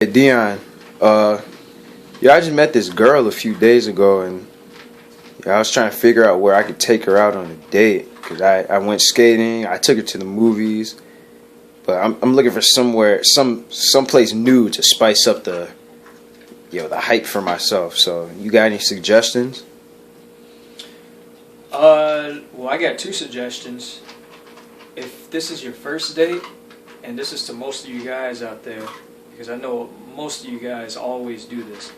Hey Dion, uh, yeah, I just met this girl a few days ago, and I was trying to figure out where I could take her out on a date. Cause I went skating, I took her to the movies, but I'm looking for someplace new to spice up the hype for myself. So you got any suggestions? Well, I got two suggestions. If this is your first date, and this is to most of you guys out there, because I know most of you guys always do this.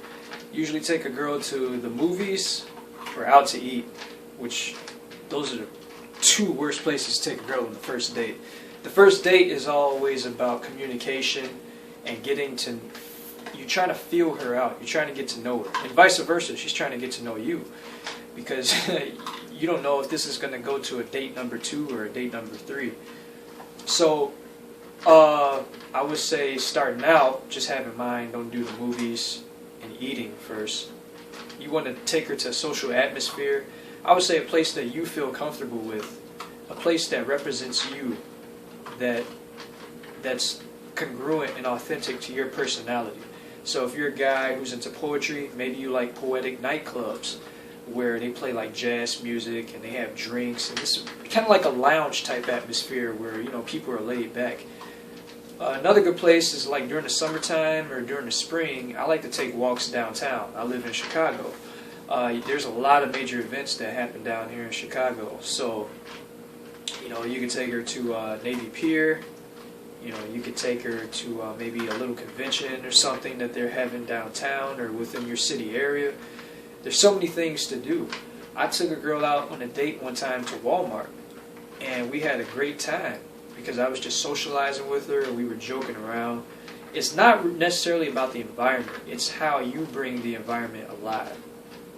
Usually take a girl to the movies or out to eat, which those are the two worst places to take a girl on the first date. The first date is always about communication and you're trying to feel her out. You're trying to get to know her. And vice versa, she's trying to get to know you. Because you don't know if this is going to go to a date number 2 or a date number 3. So, I would say starting out, just have in mind, don't do the movies and eating first. You want to take her to a social atmosphere. I would say a place that you feel comfortable with. A place that represents you. That's congruent and authentic to your personality. So if you're a guy who's into poetry, maybe you like poetic nightclubs where they play like jazz music and they have drinks, and it's kind of like a lounge type atmosphere where people are laid back. Another good place is like during the summertime or during the spring. I like to take walks downtown. I live in Chicago. There's a lot of major events that happen down here in Chicago. So you can take her to Navy Pier. You could take her to maybe a little convention or something that they're having downtown or within your city area. There's so many things to do. I took a girl out on a date one time to Walmart, and we had a great time because I was just socializing with her and we were joking around. It's not necessarily about the environment. It's how you bring the environment alive.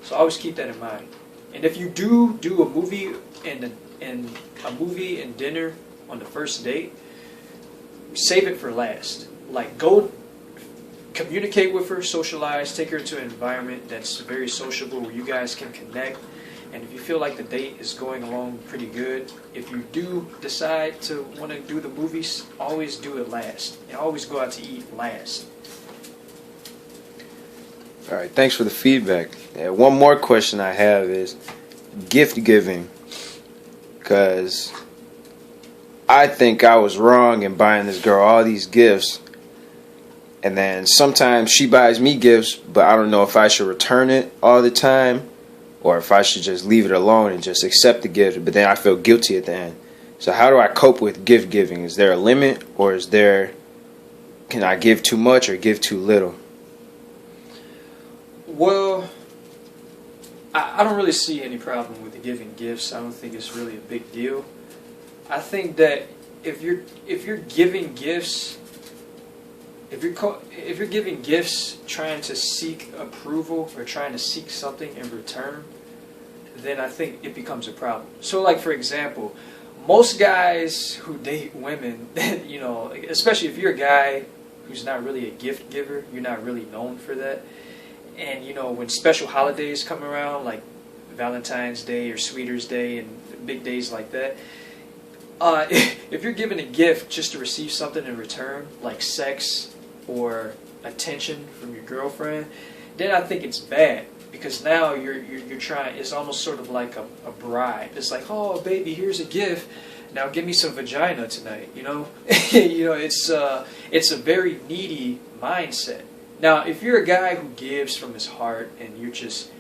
So always keep that in mind. And if you do a movie and dinner on the first date, save it for last. Like, go communicate with her, socialize, take her to an environment that's very sociable where you guys can connect. And if you feel like the date is going along pretty good, if you do decide to want to do the movies, always do it last. And always go out to eat last. All right, thanks for the feedback. One more question I have is gift giving, because I think I was wrong in buying this girl all these gifts. And then sometimes she buys me gifts, but I don't know if I should return it all the time or if I should just leave it alone and just accept the gift. But then I feel guilty at the end. So how do I cope with gift giving? Is there a limit, or can I give too much or give too little? Well, I don't really see any problem with the giving gifts. I don't think it's really a big deal. I think that if you're giving gifts, if you're giving gifts trying to seek approval or trying to seek something in return, then I think it becomes a problem. So, like, for example, most guys who date women, especially if you're a guy who's not really a gift giver, you're not really known for that. And when special holidays come around, like Valentine's Day or Sweeter's Day and big days like that, if you're giving a gift just to receive something in return, like sex or attention from your girlfriend, then I think it's bad, because now you're trying. It's almost sort of like a bribe. It's like, oh baby, here's a gift. Now give me some vagina tonight. It's a very needy mindset. Now, if you're a guy who gives from his heart and you're just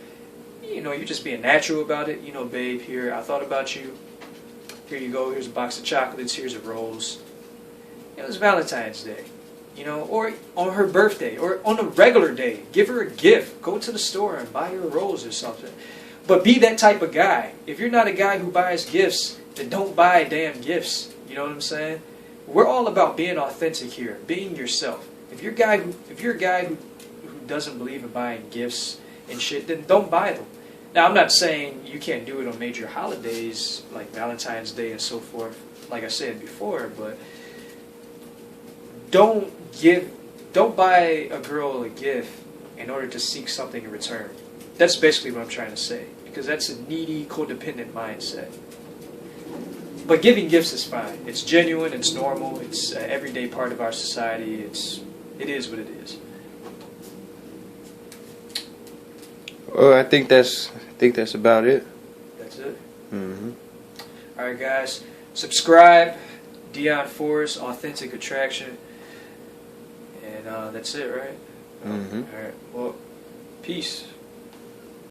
being natural about it, babe, here, I thought about you. Here you go, here's a box of chocolates, here's a rose. It was Valentine's Day, or on her birthday, or on a regular day. Give her a gift. Go to the store and buy her a rose or something. But be that type of guy. If you're not a guy who buys gifts, then don't buy damn gifts. You know what I'm saying? We're all about being authentic here, being yourself. If you're a guy who doesn't believe in buying gifts and shit, then don't buy them. Now, I'm not saying you can't do it on major holidays like Valentine's Day and so forth, like I said before, but don't buy a girl a gift in order to seek something in return. That's basically what I'm trying to say, because that's a needy, codependent mindset. But giving gifts is fine. It's genuine, it's normal, it's an everyday part of our society. It's it is what it is. Well, I think that's about it. That's it. Mm-hmm. All right, guys, subscribe. Dion Forrest, Authentic Attraction, and that's it, right? Mm-hmm. All right. Well, peace.